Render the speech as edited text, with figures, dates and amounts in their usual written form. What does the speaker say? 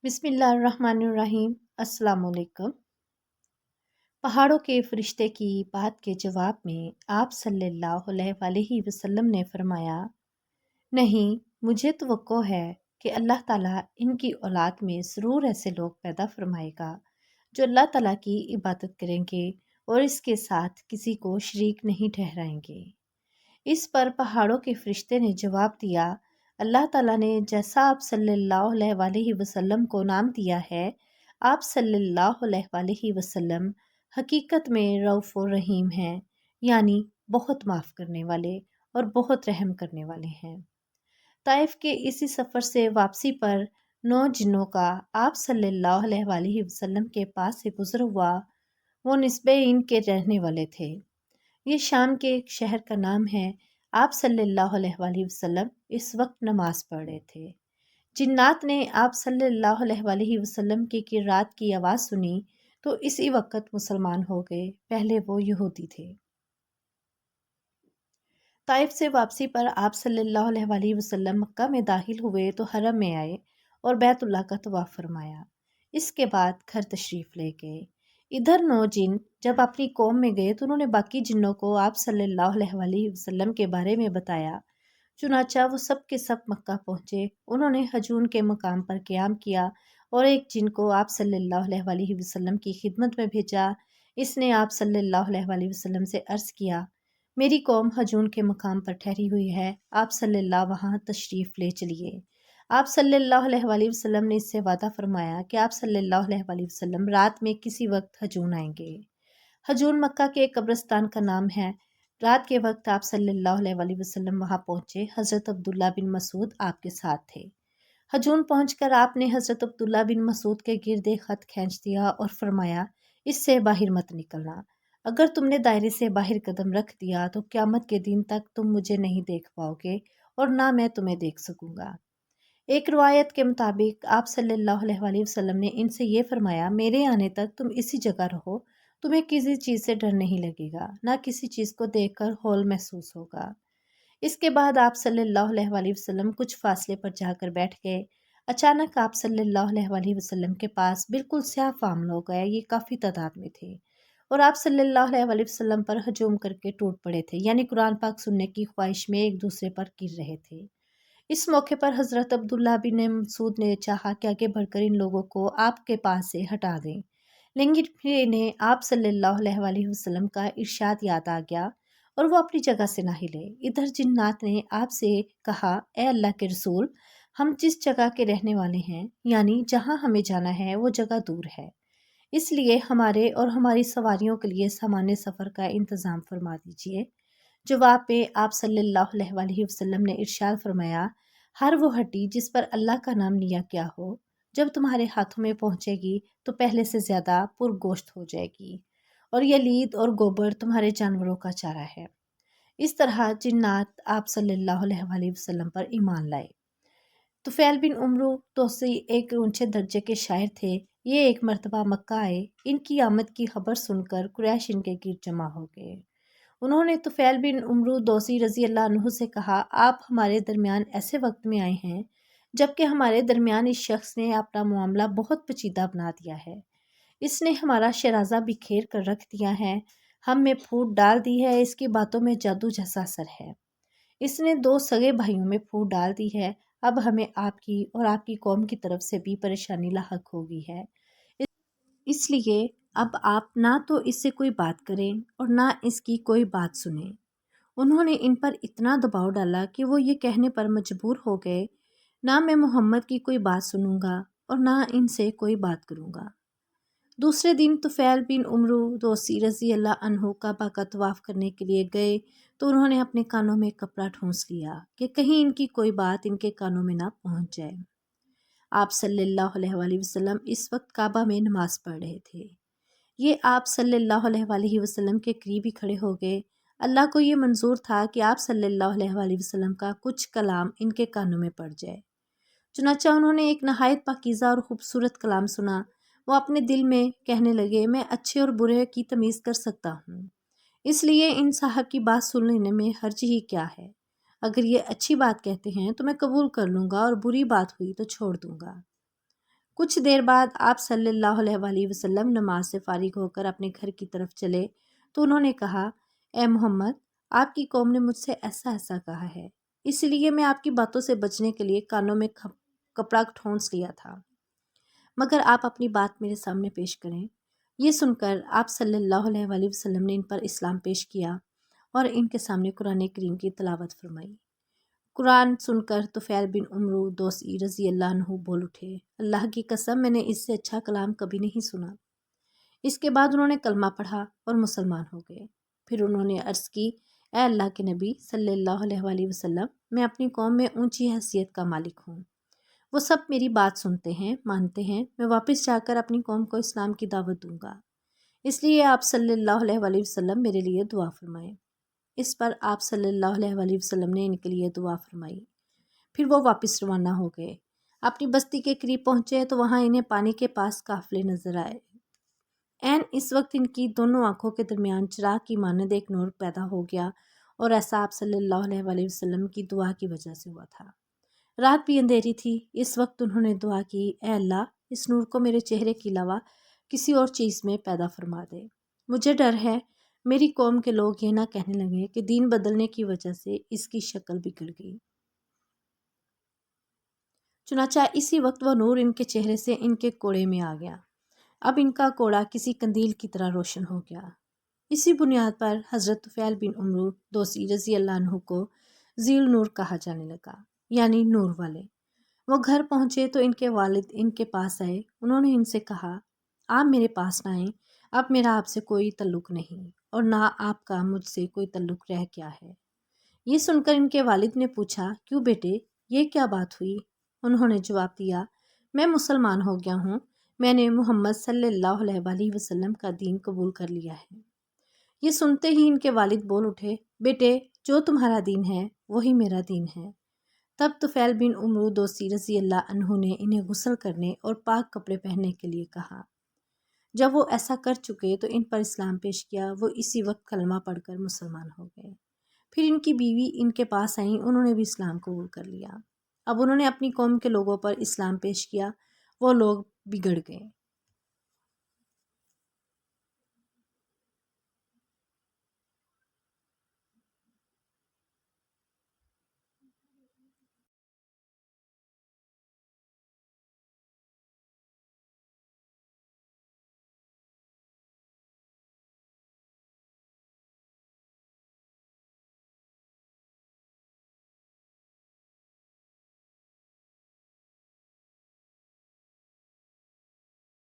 بسم اللہ الرحمن الرحیم۔ السلام علیکم۔ پہاڑوں کے فرشتے کی بات کے جواب میں آپ صلی اللہ علیہ وآلہ وسلم نے فرمایا، نہیں، مجھے توقع ہے کہ اللہ تعالیٰ ان کی اولاد میں ضرور ایسے لوگ پیدا فرمائے گا جو اللہ تعالیٰ کی عبادت کریں گے اور اس کے ساتھ کسی کو شریک نہیں ٹھہرائیں گے۔ اس پر پہاڑوں کے فرشتے نے جواب دیا، اللہ تعالیٰ نے جیسا آپ صلی اللہ علیہ وآلہ وسلم کو نام دیا ہے، آپ صلی اللہ علیہ وآلہ وسلم حقیقت میں رؤوف الرحیم ہیں، یعنی بہت معاف کرنے والے اور بہت رحم کرنے والے ہیں۔ طائف کے اسی سفر سے واپسی پر 9 جنوں کا آپ صلی اللہ علیہ وآلہ وسلم کے پاس سے گزر ہوا۔ وہ نسبِ ان کے رہنے والے تھے۔ یہ شام کے ایک شہر کا نام ہے۔ آپ صلی اللہ علیہ وآلہ وسلم اس وقت نماز پڑھ رہے تھے۔ جنات نے آپ صلی اللہ علیہ وآلہ وسلم کی قرات کی آواز سنی تو اسی وقت مسلمان ہو گئے۔ پہلے وہ یہودی تھے۔ طائف سے واپسی پر آپ صلی اللہ علیہ وآلہ وسلم مکہ میں داخل ہوئے تو حرم میں آئے اور بیت اللہ کا طواف فرمایا۔ اس کے بعد گھر تشریف لے گئے۔ ادھر 9 جن جب اپنی قوم میں گئے تو انہوں نے باقی جنوں کو آپ صلی اللہ علیہ وآلہ وسلم کے بارے میں بتایا۔ چنانچہ وہ سب کے سب مکہ پہنچے۔ انہوں نے حجون کے مقام پر قیام کیا اور ایک جن کو آپ صلی اللہ علیہ وآلہ وسلم کی خدمت میں بھیجا۔ اس نے آپ صلی اللہ علیہ وآلہ وسلم سے عرض کیا، میری قوم حجون کے مقام پر ٹھہری ہوئی ہے، آپ صلی اللہ وہاں تشریف لے چلیے۔ آپ صلی اللہ علیہ وآلہ وسلم نے اس سے وعدہ فرمایا کہ آپ صلی اللہ علیہ وآلہ وسلم رات میں کسی وقت حجون آئیں گے۔ حجون مکہ کے ایک قبرستان کا نام ہے۔ رات کے وقت آپ صلی اللہ علیہ وآلہ وسلم وہاں پہنچے۔ حضرت عبداللہ بن مسعود آپ کے ساتھ تھے۔ حجون پہنچ کر آپ نے حضرت عبداللہ بن مسعود کے گرد ایک خط کھینچ دیا اور فرمایا، اس سے باہر مت نکلنا۔ اگر تم نے دائرے سے باہر قدم رکھ دیا تو قیامت کے دن تک تم مجھے نہیں دیکھ پاؤ گے اور نہ میں تمہیں دیکھ سکوں گا۔ ایک روایت کے مطابق آپ صلی اللہ علیہ وآلہ وسلم نے ان سے یہ فرمایا، میرے آنے تک تم اسی جگہ رہو، تمہیں کسی چیز سے ڈر نہیں لگے گا، نہ کسی چیز کو دیکھ کر ہول محسوس ہوگا۔ اس کے بعد آپ صلی اللہ علیہ وآلہ وسلم کچھ فاصلے پر جا کر بیٹھ گئے۔ اچانک آپ صلی اللہ علیہ وآلہ وسلم کے پاس بالکل سیاہ فام لوگ آئے۔ یہ کافی تعداد میں تھے اور آپ صلی اللہ علیہ وآلہ وسلم پر ہجوم کر کے ٹوٹ پڑے تھے، یعنی قرآن پاک سننے کی خواہش میں ایک دوسرے پر گر رہے تھے۔ اس موقع پر حضرت عبداللہ بن مسعود نے چاہا کہ آگے بڑھ کر ان لوگوں کو آپ کے پاس سے ہٹا دیں، لیکن پھر انہیں آپ صلی اللہ علیہ وآلہ وسلم کا ارشاد یاد آ گیا اور وہ اپنی جگہ سے نہ ہلے۔ ادھر جنات نے آپ سے کہا، اے اللہ کے رسول، ہم جس جگہ کے رہنے والے ہیں، یعنی جہاں ہمیں جانا ہے وہ جگہ دور ہے، اس لیے ہمارے اور ہماری سواریوں کے لیے سامان سفر کا انتظام فرما دیجیے۔ جواب میں آپ صلی اللہ علیہ وآلہ وسلم نے ارشاد فرمایا، ہر وہ ہڈی جس پر اللہ کا نام لیا گیا ہو، جب تمہارے ہاتھوں میں پہنچے گی تو پہلے سے زیادہ پرگوشت ہو جائے گی، اور یہ لید اور گوبر تمہارے جانوروں کا چارہ ہے۔ اس طرح جنات آپ صلی اللہ علیہ وآلہ وسلم پر ایمان لائے۔ طفیل بن عمرو توسی ایک اونچے درجے کے شاعر تھے۔ یہ ایک مرتبہ مکہ آئے۔ ان کی آمد کی خبر سن کر قریش ان کے گرد جمع ہو گئے۔ انہوں نے طفیل بن عمرو دوسی رضی اللہ عنہ سے کہا، آپ ہمارے درمیان ایسے وقت میں آئے ہیں جبکہ ہمارے درمیان اس شخص نے اپنا معاملہ بہت پیچیدہ بنا دیا ہے۔ اس نے ہمارا شیرازہ بکھیر کر رکھ دیا ہے، ہم میں پھوٹ ڈال دی ہے، اس کی باتوں میں جادو جیسا اثر ہے۔ اس نے 2 سگے بھائیوں میں پھوٹ ڈال دی ہے۔ اب ہمیں آپ کی اور آپ کی قوم کی طرف سے بھی پریشانی لاحق ہوگی ہے، اس لیے اب آپ نہ تو اس سے کوئی بات کریں اور نہ اس کی کوئی بات سنیں۔ انہوں نے ان پر اتنا دباؤ ڈالا کہ وہ یہ کہنے پر مجبور ہو گئے، نہ میں محمد کی کوئی بات سنوں گا اور نہ ان سے کوئی بات کروں گا۔ دوسرے دن طفیل بن عمرو دوسی رضی اللہ عنہ کعبہ کا طواف کرنے کے لیے گئے تو انہوں نے اپنے کانوں میں کپڑا ٹھونس لیا کہ کہیں ان کی کوئی بات ان کے کانوں میں نہ پہنچ جائے۔ آپ صلی اللہ علیہ وآلہ وسلم اس وقت کعبہ میں نماز پڑھ رہے تھے۔ یہ آپ صلی اللہ علیہ وآلہ وسلم کے قریب ہی کھڑے ہو گئے۔ اللہ کو یہ منظور تھا کہ آپ صلی اللہ علیہ وآلہ وسلم کا کچھ کلام ان کے کانوں میں پڑ جائے۔ چنانچہ انہوں نے ایک نہایت پاکیزہ اور خوبصورت کلام سنا۔ وہ اپنے دل میں کہنے لگے، میں اچھے اور برے کی تمیز کر سکتا ہوں، اس لیے ان صاحب کی بات سن لینے میں حرج ہی کیا ہے؟ اگر یہ اچھی بات کہتے ہیں تو میں قبول کر لوں گا اور بری بات ہوئی تو چھوڑ دوں گا۔ کچھ دیر بعد آپ صلی اللہ علیہ وآلہ وسلم نماز سے فارغ ہو کر اپنے گھر کی طرف چلے تو انہوں نے کہا، اے محمد، آپ کی قوم نے مجھ سے ایسا ایسا کہا ہے، اس لیے میں آپ کی باتوں سے بچنے کے لیے کانوں میں کپڑا ٹھونس لیا تھا، مگر آپ اپنی بات میرے سامنے پیش کریں۔ یہ سن کر آپ صلی اللہ علیہ وآلہ وسلم نے ان پر اسلام پیش کیا اور ان کے سامنے قرآن کریم کی تلاوت فرمائی۔ قرآن سن کر طفیل بن عمرو دوسی رضی اللہ عنہ بول اٹھے، اللہ کی قسم، میں نے اس سے اچھا کلام کبھی نہیں سنا۔ اس کے بعد انہوں نے کلمہ پڑھا اور مسلمان ہو گئے۔ پھر انہوں نے عرض کی، اے اللہ کے نبی صلی اللہ علیہ وآلہ وسلم، میں اپنی قوم میں اونچی حیثیت کا مالک ہوں، وہ سب میری بات سنتے ہیں، مانتے ہیں، میں واپس جا کر اپنی قوم کو اسلام کی دعوت دوں گا، اس لیے آپ صلی اللہ علیہ وآلہ وسلم میرے لیے دعا فرمائیں۔ اس پر آپ صلی اللہ علیہ وآلہ وسلم نے ان کے لیے دعا فرمائی۔ پھر وہ واپس روانہ ہو گئے۔ اپنی بستی کے قریب پہنچے تو وہاں انہیں پانی کے پاس قافلے نظر آئے۔ عین اس وقت ان کی دونوں آنکھوں کے درمیان چراغ کی مانند ایک نور پیدا ہو گیا، اور ایسا آپ صلی اللہ علیہ وآلہ وسلم کی دعا کی وجہ سے ہوا تھا۔ رات بھی اندھیری تھی۔ اس وقت انہوں نے دعا کی، اے اللہ، اس نور کو میرے چہرے کے علاوہ کسی اور چیز میں پیدا فرما دے، مجھے ڈر ہے میری قوم کے لوگ یہ نہ کہنے لگے کہ دین بدلنے کی وجہ سے اس کی شکل بگڑ گئی۔ چنانچہ اسی وقت وہ نور ان کے چہرے سے ان کے کوڑے میں آ گیا۔ اب ان کا کوڑا کسی قندیل کی طرح روشن ہو گیا۔ اسی بنیاد پر حضرت طفیل بن عمرو دوسی رضی اللہ عنہ کو ذی النور کہا جانے لگا، یعنی نور والے۔ وہ گھر پہنچے تو ان کے والد ان کے پاس آئے۔ انہوں نے ان سے کہا، آپ میرے پاس نہ آئیں، اب میرا آپ سے کوئی تعلق نہیں، اور نہ آپ کا مجھ سے کوئی تعلق رہ گیا ہے۔ یہ سن کر ان کے والد نے پوچھا، کیوں بیٹے، یہ کیا بات ہوئی؟ انہوں نے جواب دیا، میں مسلمان ہو گیا ہوں، میں نے محمد صلی اللہ علیہ وآلہ وسلم کا دین قبول کر لیا ہے۔ یہ سنتے ہی ان کے والد بول اٹھے، بیٹے، جو تمہارا دین ہے وہی میرا دین ہے۔ تب طفیل بن عمرو دوسی رضی اللہ عنہ نے انہیں غسل کرنے اور پاک کپڑے پہننے کے لیے کہا۔ جب وہ ایسا کر چکے تو ان پر اسلام پیش کیا۔ وہ اسی وقت کلمہ پڑھ کر مسلمان ہو گئے۔ پھر ان کی بیوی ان کے پاس آئیں، انہوں نے بھی اسلام قبول کر لیا۔ اب انہوں نے اپنی قوم کے لوگوں پر اسلام پیش کیا، وہ لوگ بگڑ گئے۔